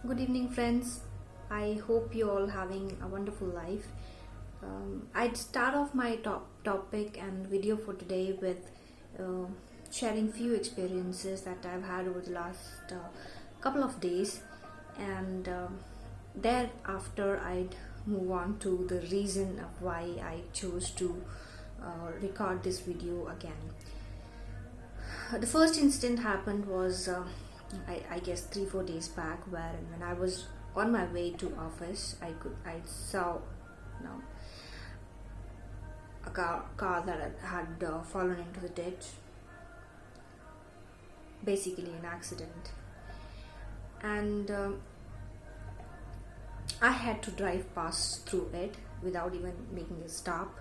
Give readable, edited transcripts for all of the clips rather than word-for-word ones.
Good evening, friends. I hope you all having a wonderful life. I'd start off my topic and video for today with uh, sharing few experiences that I've had over the last couple of days, and thereafter I'd move on to the reason of why I chose to record this video again. The first incident happened was I guess 3-4 days back, where when I was on my way to office, I saw you know, a car that had fallen into the ditch, basically an accident, and I had to drive past through it without even making a stop,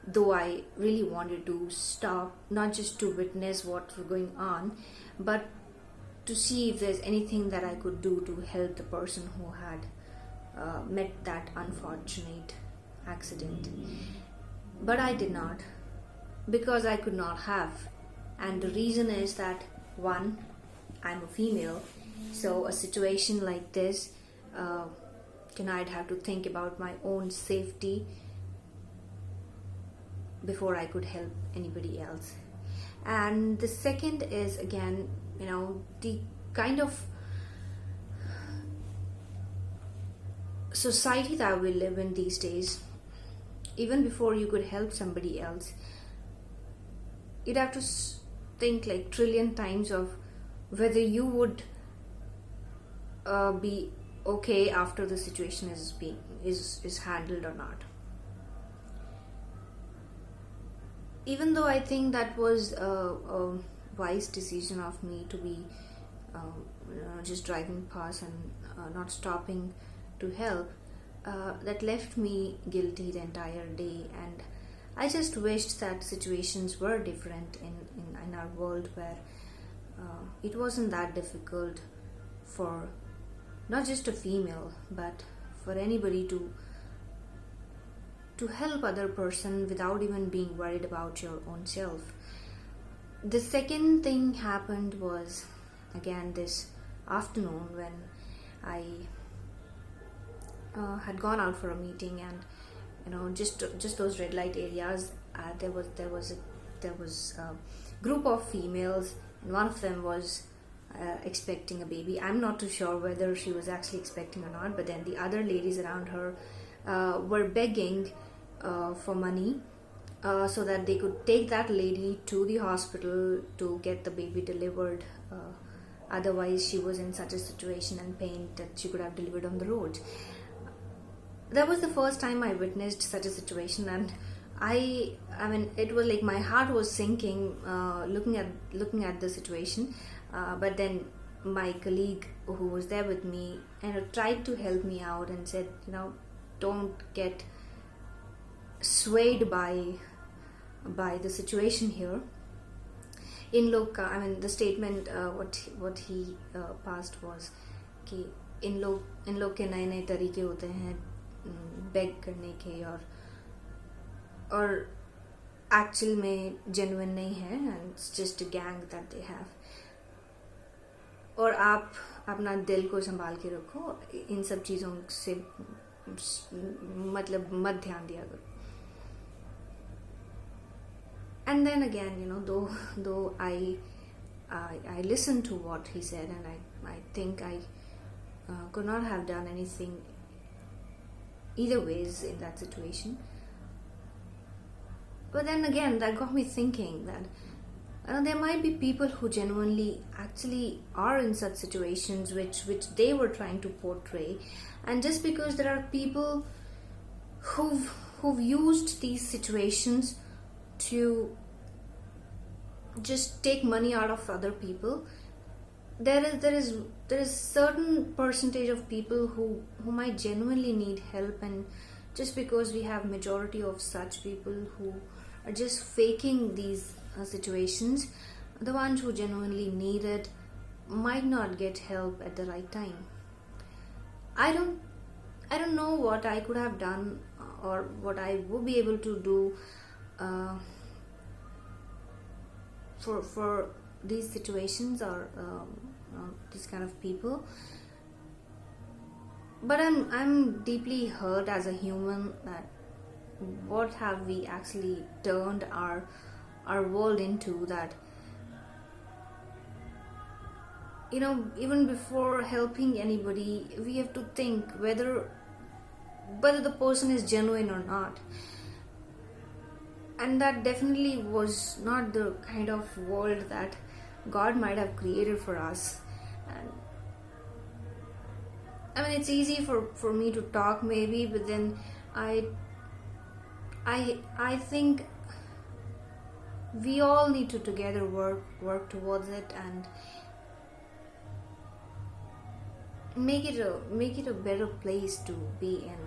though I really wanted to stop, not just to witness what was going on, but to see if there's anything that I could do to help the person who had met that unfortunate accident. But I did not, because I could not have. And the reason is that, one, I'm a female, so a situation like this, I'd have to think about my own safety before I could help anybody else. And the second is, again, the kind of society that we live in these days. Even before you could help somebody else, you'd have to think like trillion times of whether you would be okay after the situation is handled or not. Even though I think that was a wise decision of me to be just driving past and not stopping to help, that left me guilty the entire day. And I just wished that situations were different in our world, where it wasn't that difficult for not just a female, but for anybody to help other person without even being worried about your own self. The second thing happened was again this afternoon, when I had gone out for a meeting, and just those red light areas, there was a group of females, and one of them was expecting a baby. I'm not too sure whether she was actually expecting or not, but then the other ladies around her were begging for money, so that they could take that lady to the hospital to get the baby delivered. Otherwise, she was in such a situation and pain that she could have delivered on the road. That was the first time I witnessed such a situation, and I mean, it was like my heart was sinking, looking at the situation. But then my colleague who was there with me tried to help me out and said, don't get swayed by the situation here. The statement what he passed was कि इन लोग के नए नए तरीके होते हैं bag करने के, और एक्चुअल में जेन्युइन नहीं है, and it's just a gang that they have, और आप अपना दिल को संभाल के रखो, इन सब चीज़ों से मतलब मत ध्यान दिया करो. And then again, though I listened to what he said, and I think I could not have done anything either ways in that situation. But then again, that got me thinking that there might be people who genuinely actually are in such situations which they were trying to portray, and just because there are people who've used these situations to just take money out of other people, there is certain percentage of people who might genuinely need help, and just because we have majority of such people who are just faking these situations, the ones who genuinely need it might not get help at the right time. I don't know what I could have done, or what I would be able to do for these situations, or these kind of people. But I'm deeply hurt as a human that what have we actually turned our world into, that even before helping anybody we have to think whether the person is genuine or not. And that definitely was not the kind of world that God might have created for us. And I mean, it's easy for me to talk maybe, but then I think we all need to together work towards it and make it a better place to be in.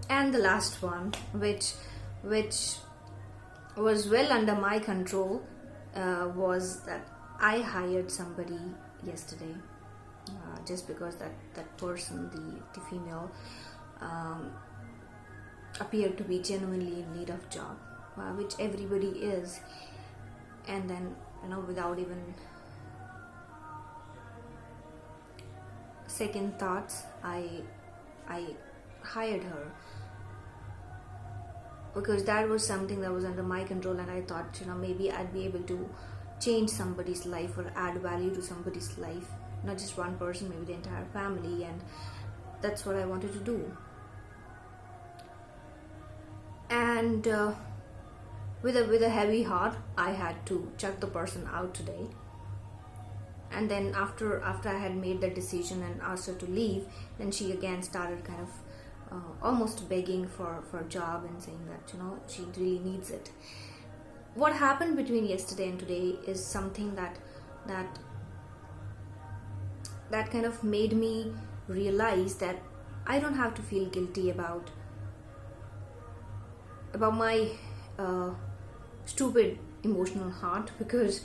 And the last one, which was well under my control, was that I hired somebody yesterday, just because that person, the female, um, appeared to be genuinely in need of job, which everybody is. And then without even second thoughts, I hired her because that was something that was under my control, and I thought maybe I'd be able to change somebody's life or add value to somebody's life, not just one person, maybe the entire family. And that's what I wanted to do. And with a heavy heart, I had to chuck the person out today. And then after I had made that decision and asked her to leave, then she again started kind of almost begging for a job and saying that she really needs it. What happened between yesterday and today is something that kind of made me realize that I don't have to feel guilty about my stupid emotional heart, because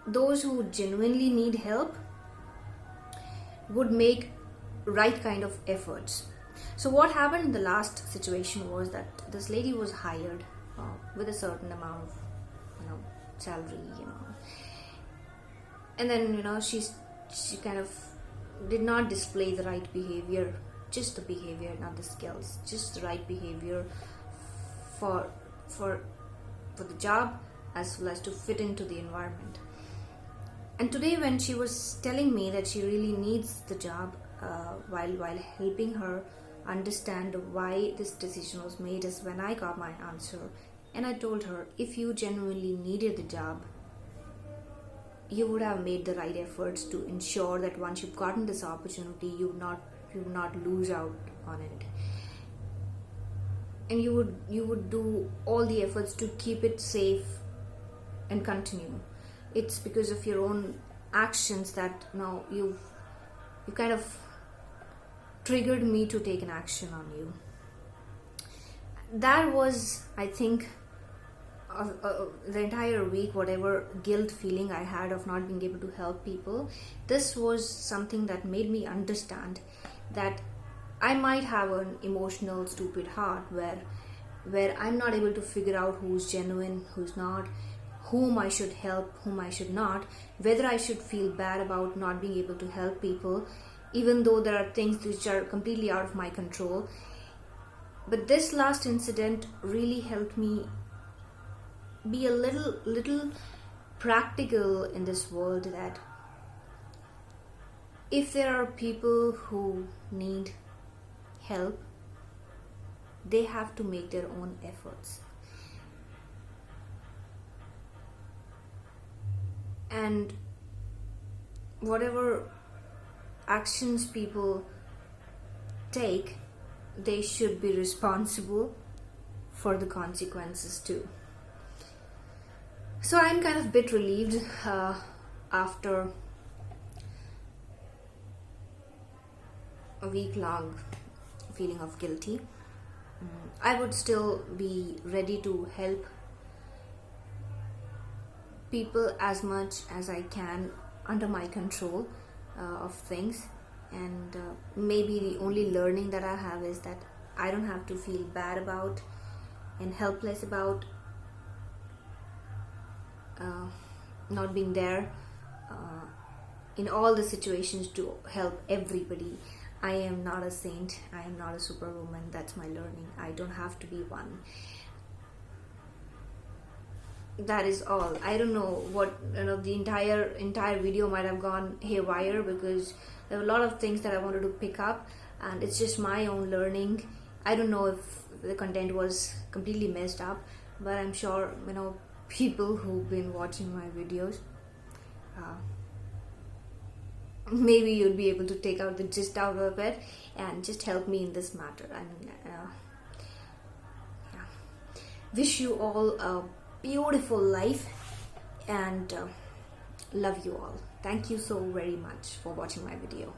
those who genuinely need help would make right kind of efforts. So what happened in the last situation was that this lady was hired with a certain amount of salary, and then she kind of did not display the right behavior, just the behavior, not the skills, just the right behavior for the job as well as to fit into the environment. And today when she was telling me that she really needs the job, while helping her understand why this decision was made, is when I got my answer. And I told her, if you genuinely needed the job, you would have made the right efforts to ensure that once you've gotten this opportunity, you would not lose out on it, and you would do all the efforts to keep it safe and continue. It's because of your own actions that now you kind of triggered me to take an action on you. That was, I think, the entire week, whatever guilt feeling I had of not being able to help people, this was something that made me understand that I might have an emotional stupid heart where I'm not able to figure out who's genuine, who's not, whom I should help, whom I should not, whether I should feel bad about not being able to help people, even though there are things which are completely out of my control. But this last incident really helped me be a little practical in this world, that if there are people who need help, they have to make their own efforts. And whatever actions people take, they should be responsible for the consequences too. So I'm kind of a bit relieved after a week-long feeling of guilty. I would still be ready to help people as much as I can under my control of things. And maybe the only learning that I have is that I don't have to feel bad about and helpless about not being there in all the situations to help everybody. I am not a saint, I am not a superwoman. That's my learning. I don't have to be one. That is all. I don't know what, the entire video might have gone haywire because there were a lot of things that I wanted to pick up, and it's just my own learning. I don't know if the content was completely messed up, but I'm sure people who've been watching my videos, maybe you'll be able to take out the gist out of it and just help me in this matter. I mean, yeah. Wish you all a beautiful life, and love you all. Thank you so very much for watching my video.